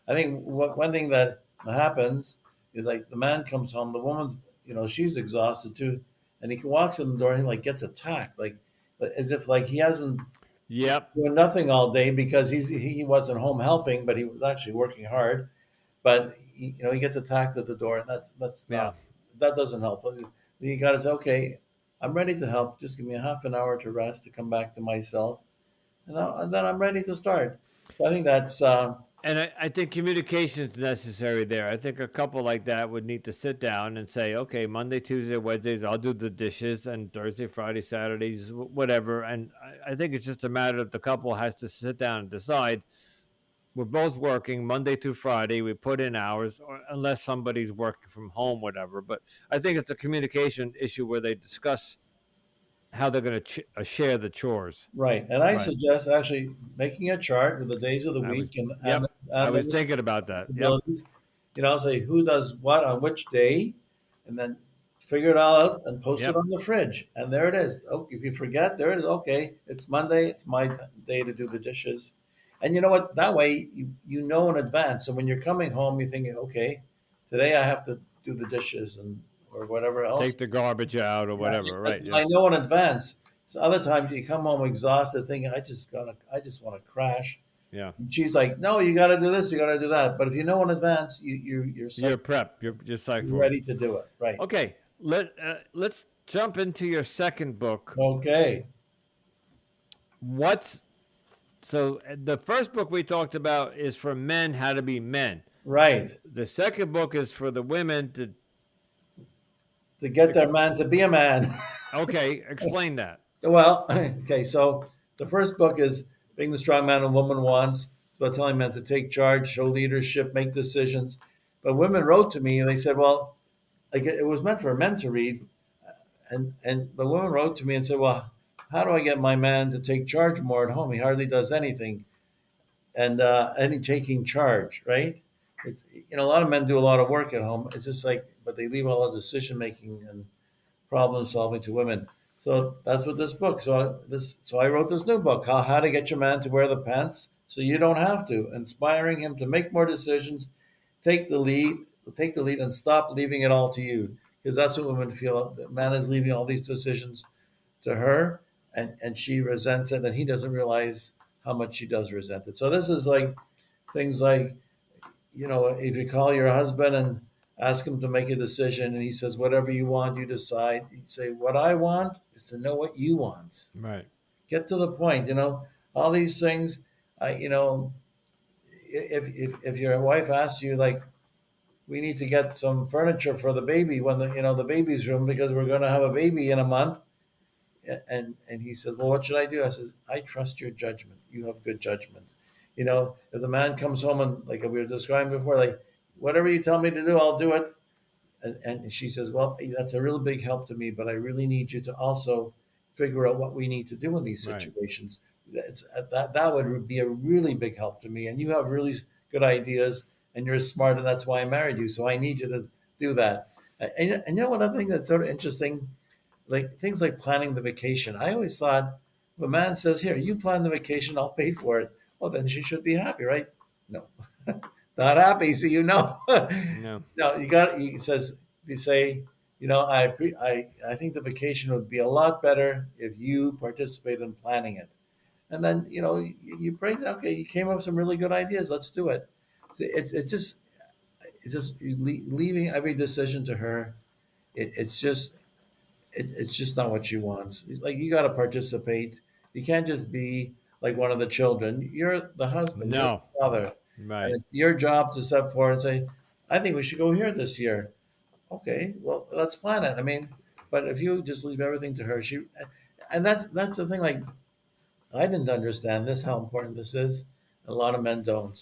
I think one thing that happens is like the man comes home, the woman, she's exhausted too, and he walks in the door and he like gets attacked, like as if like he hasn't Yep. doing nothing all day because he wasn't home helping, but he was actually working hard. But he gets attacked at the door, and that's Yeah. not that doesn't help. You got to say, okay, I'm ready to help. Just give me a half an hour to rest, to come back to myself, and then I'm ready to start. So I think that's And I think communication is necessary there. I think a couple like that would need to sit down and say, okay, Monday, Tuesday, Wednesdays, I'll do the dishes, and Thursday, Friday, Saturdays, whatever. And I think it's just a matter of the couple has to sit down and decide we're both working Monday through Friday. We put in hours, or unless somebody's working from home, whatever. But I think it's a communication issue where they discuss how they're going to share the chores. right. And I Right. suggest actually making a chart with the days of the I was, week and yep. I the was thinking about that. Yep. responsibilities. Say who does what on which day, and then figure it all out and post it Yep. on the fridge. And there it is. Oh, if you forget, there it is. Okay, it's Monday. It's my day to do the dishes. And you know what? That way you know in advance. So when you're coming home, you're thinking, okay, today I have to do the dishes and or whatever else. Take the garbage out or Yeah, whatever. Right. I Yep. know in advance. So other times you come home exhausted, thinking, I just want to crash. Yeah. And she's like, no, you got to do this, you got to do that. But if you know in advance, you're You're set, prepped. You're just like you're for it. ready to do it. Right. Okay. Let's jump into your second book. Okay. What's the first book we talked about is for men how to be men. Right. The second book is for the women to. To get their man to be a man. Okay, explain that. Well, okay. So the first book is Being the Strong Man a Woman Wants. It's about telling men to take charge, show leadership, make decisions. But women wrote to me and they said, well, like it was meant for men to read. And the woman wrote to me and said, well, how do I get my man to take charge more at home? He hardly does anything. And taking charge, right? It's a lot of men do a lot of work at home. It's just like, but they leave all the decision making and problem solving to women. So that's what this book. So I wrote this new book, how to get your man to wear the pants so you don't have to, inspiring him to make more decisions, take the lead, take the lead, and stop leaving it all to you, because that's what women feel. The man is leaving all these decisions to her, and she resents it, and he doesn't realize how much she does resent it. So this is like things like, if you call your husband and ask him to make a decision and he says, whatever you want, you decide, you say, what I want is to know what you want. Right. Get to the point, all these things. If your wife asks you, like, we need to get some furniture for the baby when the baby's room because we're going to have a baby in a month, and he says, well, what should I do? I says, I trust your judgment. You have good judgment. If the man comes home and, like we were describing before, like, whatever you tell me to do, I'll do it. And she says, well, that's a real big help to me, but I really need you to also figure out what we need to do in these Right. situations. That would be a really big help to me. And you have really good ideas, and you're smart, and that's why I married you. So I need you to do that. And you know what other thing that's sort of interesting, like things like planning the vacation. I always thought, if a man says, here, you plan the vacation, I'll pay for it. Well, then she should be happy, right? No, not happy. So No. no, he says, you say, I think the vacation would be a lot better if you participate in planning it. And then, you praise, okay, you came up with some really good ideas. Let's do it. It's just leaving every decision to her. It's just not what she wants. Like, you got to participate. You can't just be like one of the children. You're the husband. You're No. the father, and Right. it's your job to step forward and say, "I think we should go here this year." Okay, well, let's plan it. I mean, but if you just leave everything to her, and that's the thing. Like, I didn't understand this, how important this is. A lot of men don't.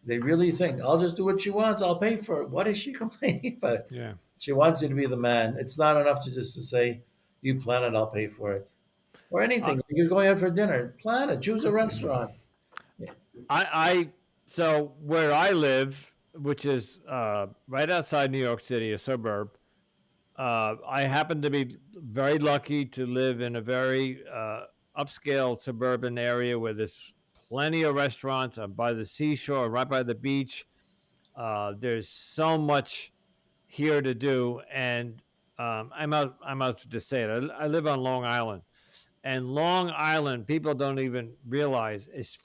They really think, I'll just do what she wants. I'll pay for it. What is she complaining about? Yeah. She wants you to be the man. It's not enough to just to say, you plan it, I'll pay for it. Or I, anything. You're going out for dinner, plan it. Choose a restaurant. Yeah, I so where I live, which is right outside New York City, a suburb. I happen to be very lucky to live in a very upscale suburban area where there's plenty of restaurants. I'm by the seashore, right by the beach. There's so much here to do, and I'm out to just say it. I live on Long Island, and Long Island, people don't even realize, is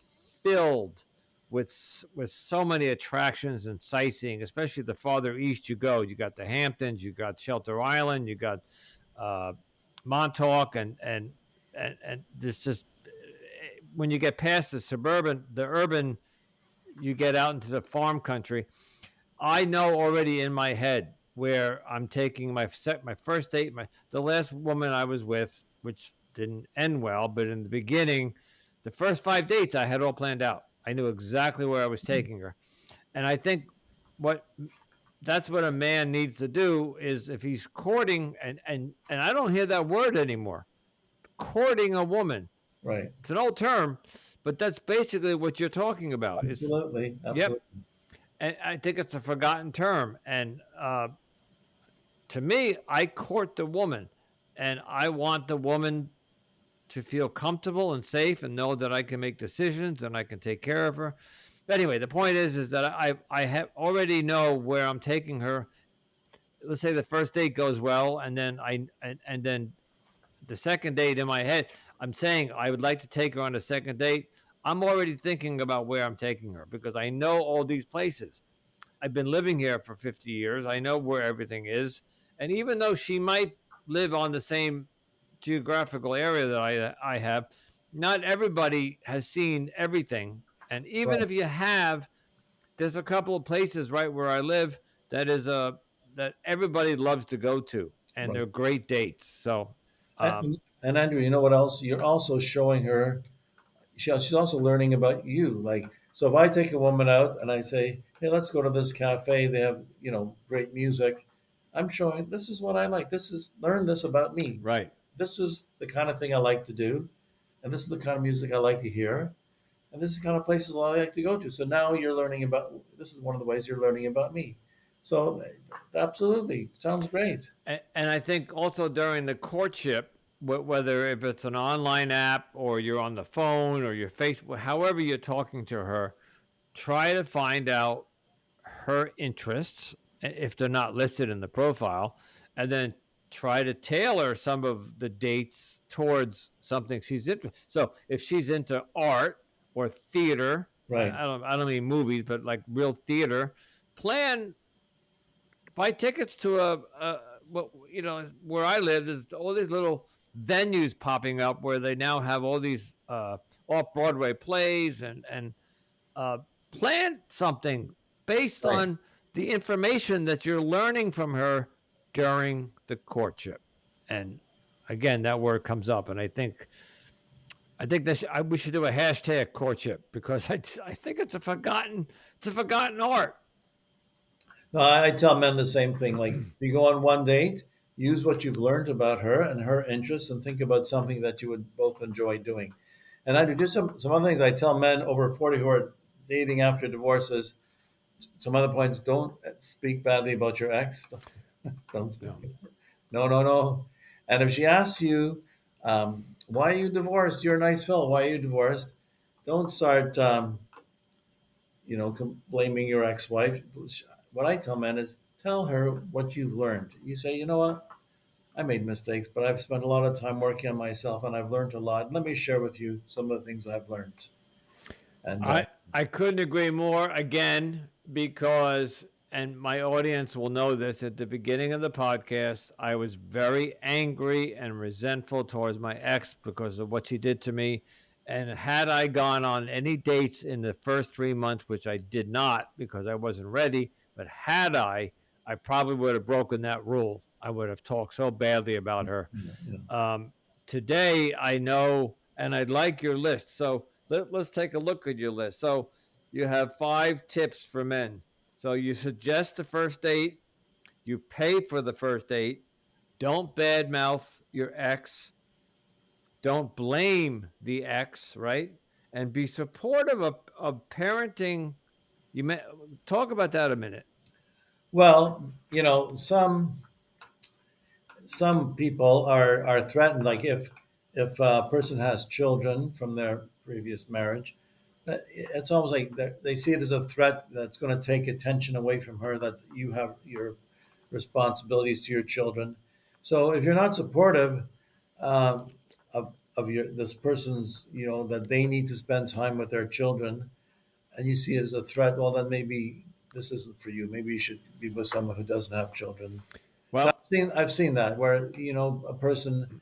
filled with so many attractions and sightseeing. Especially the farther east you go, you got the Hamptons, you got Shelter Island, you got uh, Montauk, and there's just when you get past the urban, you get out into the farm country. I know already in my head where I'm taking my first date. The last woman I was with, which didn't end well, but in the beginning, the first 5 dates I had all planned out. I knew exactly where I was taking her, and I think what that's what a man needs to do is if he's courting, and I don't hear that word anymore. Courting a woman. right. It's an old term, but that's basically what you're talking about. It's Absolutely. yep, Absolutely. and I think it's a forgotten term. And to me, I court the woman, and I want the woman to feel comfortable and safe, and know that I can make decisions and I can take care of her. But anyway, the point is that I have already know where I'm taking her. Let's say the first date goes well, and then and then the second date in my head, I'm saying I would like to take her on a second date. I'm already thinking about where I'm taking her because I know all these places. I've been living here for 50 years. I know where everything is. And even though she might live on the same geographical area that I have, not everybody has seen everything. And even Right. if you have, there's a couple of places right where I live that is a that everybody loves to go to, and Right. they're great dates. So, um, And Andrew, you know what else? You're also showing her she's also learning about you. Like, so if I take a woman out and I say, "Hey, let's go to this cafe. They have, great music." I'm showing this is what I like. This is learn this about me. right. This is the kind of thing I like to do, and this is the kind of music I like to hear, and this is the kind of places I like to go to. So now you're learning about. This is one of the ways you're learning about me. So, absolutely, sounds great. And I think also during the courtship, whether if it's an online app or you're on the phone or your Facebook, however you're talking to her, try to find out her interests if they're not listed in the profile, and then try to tailor some of the dates towards something she's interested. So if she's into art or theater, Right, I don't mean movies, but like real theater, plan buy tickets to what where I live. There's all these little venues popping up where they now have all these off Broadway plays and uh, plan something based right. on the information that you're learning from her during the courtship. And again, that word comes up, and I think that we should do a hashtag courtship because I think it's a forgotten art. No, I tell men the same thing. Like, you go on one date, use what you've learned about her and her interests, and think about something that you would both enjoy doing. And I do just some other things I tell men over 40 who are dating after divorces. Some other points: don't speak badly about your ex. Don't speak. No, No, no, no. And if she asks you, why are you divorced? You're a nice fellow. Why are you divorced? Don't start, blaming your ex-wife. What I tell men is tell her what you've learned. You say, you know what? I made mistakes, but I've spent a lot of time working on myself and I've learned a lot. Let me share with you some of the things I've learned. And I couldn't agree more again because and my audience will know this at the beginning of the podcast I was very angry and resentful towards my ex because of what she did to me, and had I gone on any dates in the first 3 months, which I did not because I wasn't ready, but had I I probably would have broken that rule. I would have talked so badly about her. Yeah, yeah. Um, Today, I know, and I'd like your list. So let's take a look at your list. So you have 5 tips for men. So you suggest the first date, you pay for the first date, don't badmouth your ex, don't blame the ex, right? And be supportive of parenting. You may talk about that a minute. Well, some people are threatened. Like if a person has children from their previous marriage, it's almost like they see it as a threat that's going to take attention away from her. That you have your responsibilities to your children. So if you're not supportive of your this person's, that they need to spend time with their children, and you see it as a threat, well, then maybe this isn't for you. Maybe you should be with someone who doesn't have children. So Well, I've seen that where a person,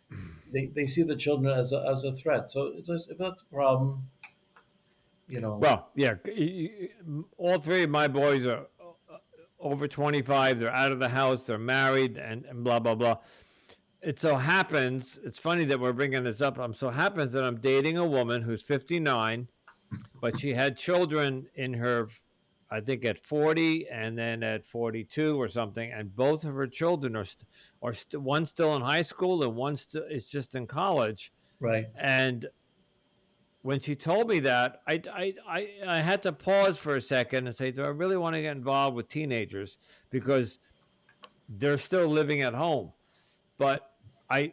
they see the children as a threat. So if that's a problem, you know, well, yeah. All 3 of my boys are over 25. They're out of the house. They're married, and blah blah blah. It so happens. It's funny that we're bringing this up. So happens that I'm dating a woman who's 59, but she had children in her, I think at 40 and then at 42 or something, and both of her children one's still in high school and one is just in college. right, And when she told me that, I had to pause for a second and say, do I really want to get involved with teenagers because they're still living at home? But I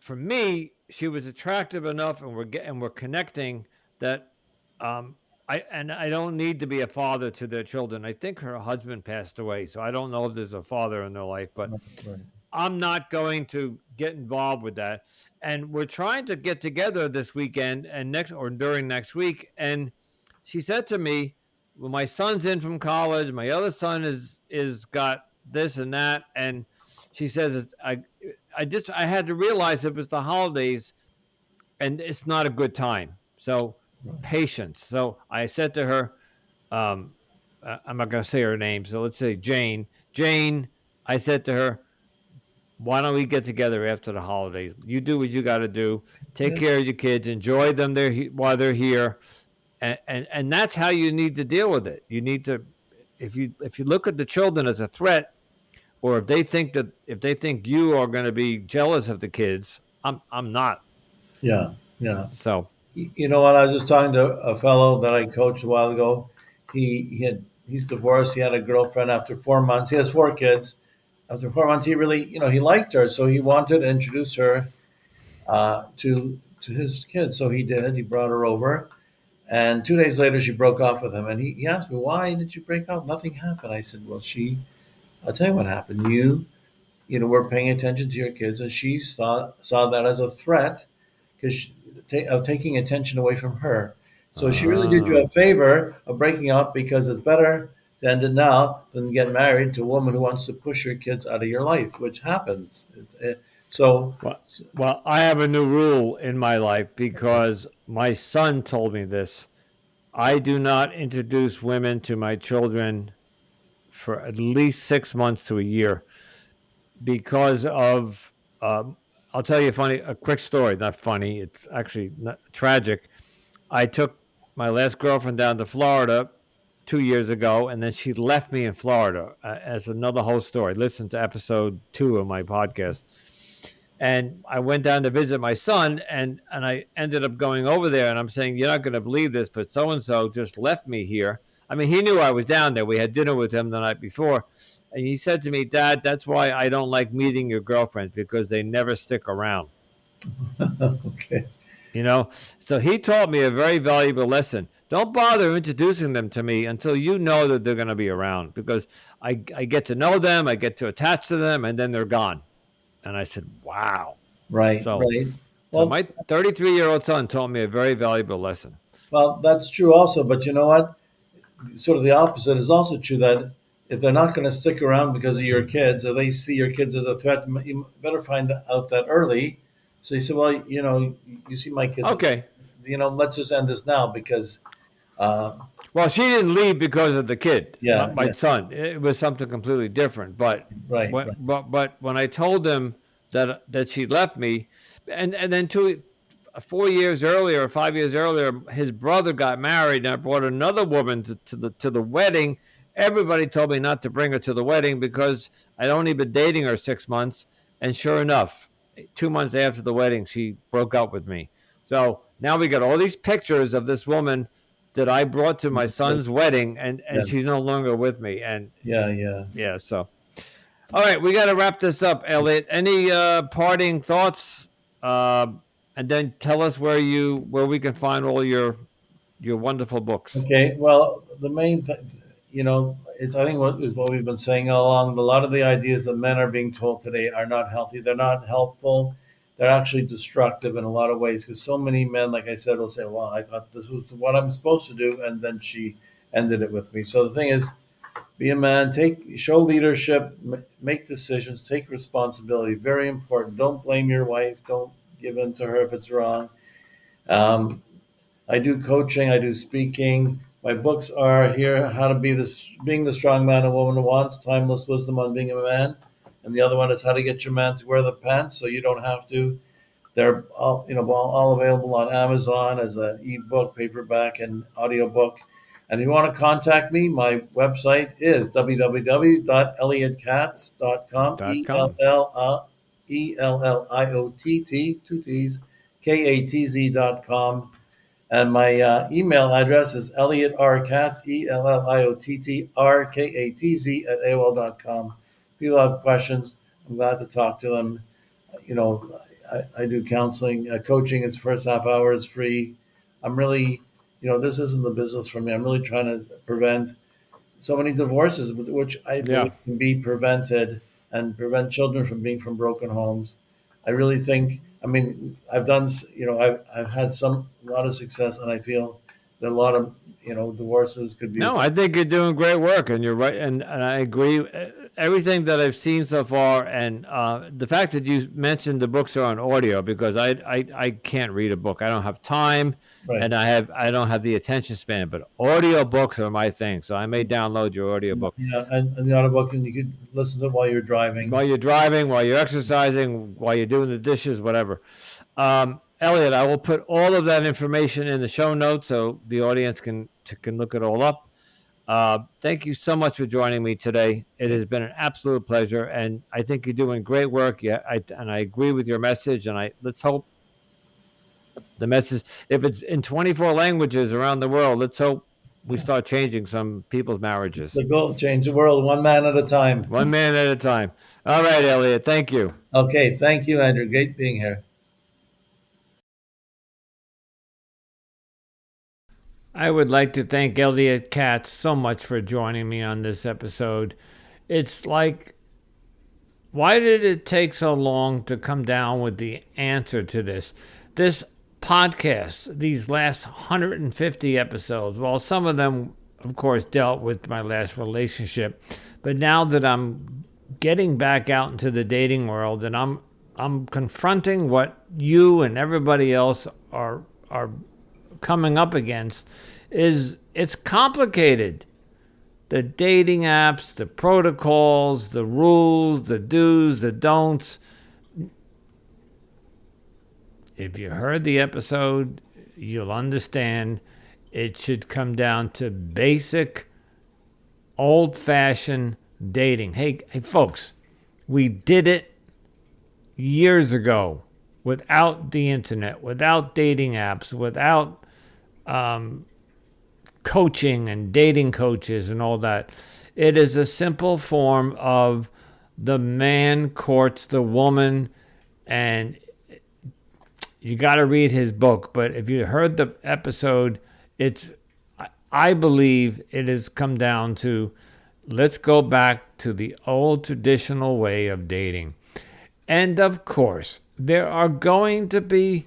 for me, she was attractive enough, and we're connecting that I don't need to be a father to their children. I think her husband passed away, so I don't know if there's a father in their life, but right, right, I'm not going to get involved with that. And we're trying to get together this weekend and next or during next week. And she said to me, well, my son's in from college. My other son is got this and that. And she says, I had to realize it was the holidays and it's not a good time. So right. patience. So I said to her, I'm not going to say her name. So let's say Jane. Jane, I said to her, why don't we get together after the holidays? You do what you got to do. Take Yeah, care of your kids. Enjoy them while they're here, and that's how you need to deal with it. You need to, if you look at the children as a threat, or if they think you are going to be jealous of the kids, I'm not. yeah, yeah. So You know what? I was just talking to a fellow that I coached a while ago. He's divorced. He had a girlfriend after 4 months. He has 4 kids. After 4 months, he really, he liked her, so he wanted to introduce her to his kids. So he did. He brought her over, and 2 days later, she broke off with him. And he asked me, "Why did you break up? Nothing happened." I said, "Well, I'll tell you what happened. Were paying attention to your kids, and she saw that as a threat because of taking attention away from her. So she really did you uh, a favor of breaking up because it's better to end it now than get married to a woman who wants to push your kids out of your life, which happens. So, well, well, I have a new rule in my life because my son told me this. I do not introduce women to my children for at least 6 months to a year because of I'll tell you a quick story. Not funny. It's actually not, tragic. I took my last girlfriend down to Florida 2 years ago, and then she left me in Florida. As another whole story. Listen to episode 2 of my podcast. And I went down to visit my son, and I ended up going over there. And I'm saying, you're not going to believe this, but so and so just left me here. I mean, he knew I was down there. We had dinner with him the night before, and he said to me, "Dad, that's why I don't like meeting your girlfriends because they never stick around." okay, You know, so he taught me a very valuable lesson. Don't bother introducing them to me until you know that they're going to be around because I get to know them, I get to attach to them, and then they're gone. And I said, wow. right, So, right. so Well, my 33-year-old son taught me a very valuable lesson. well, that's true also. But you know what? Sort of the opposite is also true that if they're not going to stick around because of your kids, or they see your kids as a threat, you better find out that early. So you say, well, you see my kids, Okay. let's just end this now because, uh, Well, she didn't leave because of the kid, Yeah, my yeah, son. It was something completely different. But right, when, right. but when I told him that she left me, and then 4 years earlier, or 5 years earlier, his brother got married, and I brought another woman to the wedding. Everybody told me not to bring her to the wedding because I'd only been dating her 6 months, and sure enough, 2 months after the wedding, she broke up with me. So now we got all these pictures of this woman that I brought to my son's wedding, and Yeah, she's no longer with me. And yeah, yeah. yeah, so all right, we got to wrap this up, Elliot. Any parting thoughts? Uh, and then tell us where we can find all your wonderful books. Okay, well, the main thing, is I think what we've been saying all along. A lot of the ideas that men are being told today are not healthy. They're not helpful. They're actually destructive in a lot of ways because so many men, like I said, will say, "Well, I thought this was what I'm supposed to do," and then she ended it with me. So the thing is, be a man, show leadership, make decisions, take responsibility. Very important. Don't blame your wife. Don't give in to her if it's wrong. Um, I do coaching, I do speaking. My books are here: How to Be Being the Strong Man a Woman Wants, Timeless Wisdom on Being a Man, and the other one is How to Get Your Man to Wear the Pants so you don't have to. They're all available on Amazon as an ebook, paperback, and audiobook. And if you want to contact me, my website is www.elliottKatz.com. .com. ELLIOTT, two T's, KATZ.com. And my email address is Elliot R. Katz, ELLIOTTRKATZ at AOL.com. People have questions. I'm glad to talk to them. You know, I do counseling, coaching. Its first half hour is free. I'm really, this isn't the business for me. I'm really trying to prevent so many divorces, which I Yeah. believe can be prevented and prevent children from being from broken homes. I really think. I mean, I've done. I've had a lot of success, and I feel that a lot of divorces could be. No, I think you're doing great work, and you're right, and I agree. Everything that I've seen so far, and the fact that you mentioned the books are on audio because I can't read a book. I don't have time, Right. and I don't have the attention span. But audio books are my thing, so I may download your audio book Yeah, and the audiobook, and you could listen to it while you're driving. while you're driving, while you're exercising, while you're doing the dishes, whatever. Elliot, I will put all of that information in the show notes so the audience can look it all up. Thank you so much for joining me today. It has been an absolute pleasure, and I think you're doing great work. Yeah, and I agree with your message. And let's hope the message, if it's in 24 languages around the world, let's hope we start changing some people's marriages, The goal: change the world one man at a time. one man at a time. All right, Elliot. Thank you. Okay, thank you, Andrew. Great being here. I would like to thank Elliot Katz so much for joining me on this episode. It's like, why did it take so long to come down with the answer to this? This podcast, these last 150 episodes, well, some of them, of course, dealt with my last relationship, but now that I'm getting back out into the dating world and I'm confronting what you and everybody else are coming up against, is it's complicated. The dating apps, the protocols, the rules, the do's, the don'ts. If you heard the episode, you'll understand it should come down to basic, old-fashioned dating. Hey, folks, we did it years ago without the internet, without dating apps, without coaching and dating coaches and all that. It is a simple form of the man courts the woman, and you got to read his book. But if you heard the episode, I believe it has come down to, let's go back to the old traditional way of dating. And of course, there are going to be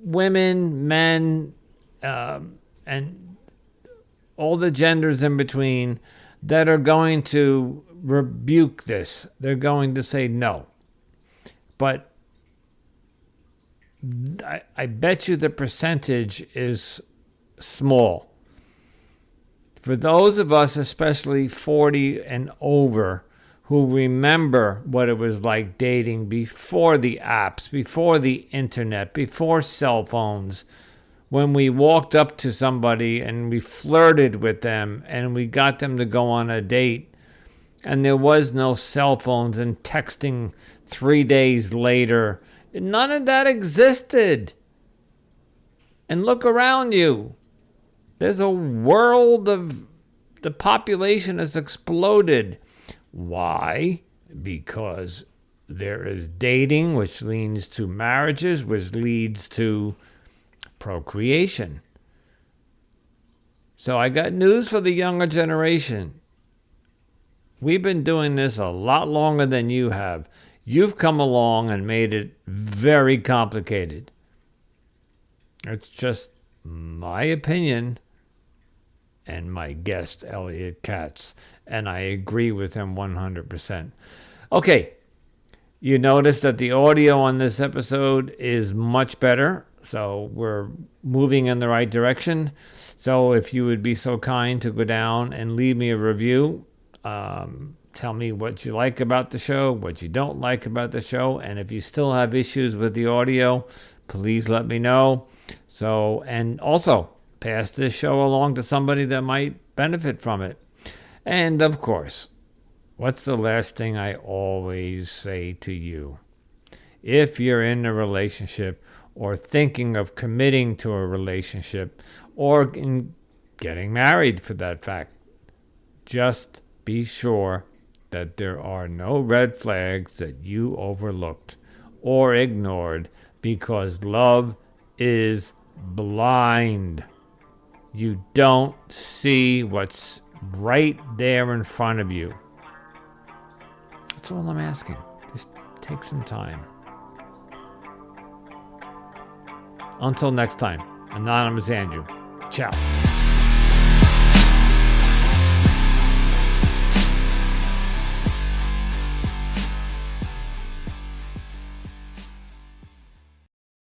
women, men, and all the genders in between that are going to rebuke this. They're going to say no. But I bet you the percentage is small. For those of us, especially 40 and over, who remember what it was like dating before the apps, before the internet, before cell phones, when we walked up to somebody and we flirted with them and we got them to go on a date, and there was no cell phones and texting 3 days later. None of that existed. And look around you. There's a world of, the population has exploded. Why? Because there is dating, which leads to marriages, which leads to procreation. So I got news for the younger generation. We've been doing this a lot longer than you have. You've come along and made it very complicated. It's just my opinion and my guest, Elliot Katz, and I agree with him 100%. Okay, you notice that the audio on this episode is much better, so we're moving in the right direction. So if you would be so kind to go down and leave me a review, tell me what you like about the show, what you don't like about the show, and if you still have issues with the audio, please let me know. So, and also pass this show along to somebody that might benefit from it. And of course, what's the last thing I always say to you? If you're in a relationship or thinking of committing to a relationship or in getting married for that fact, just be sure that there are no red flags that you overlooked or ignored, because love is blind. You don't see what's right there in front of you. That's all I'm asking. Just take some time. Until next time, Anonymous Andrew. Ciao.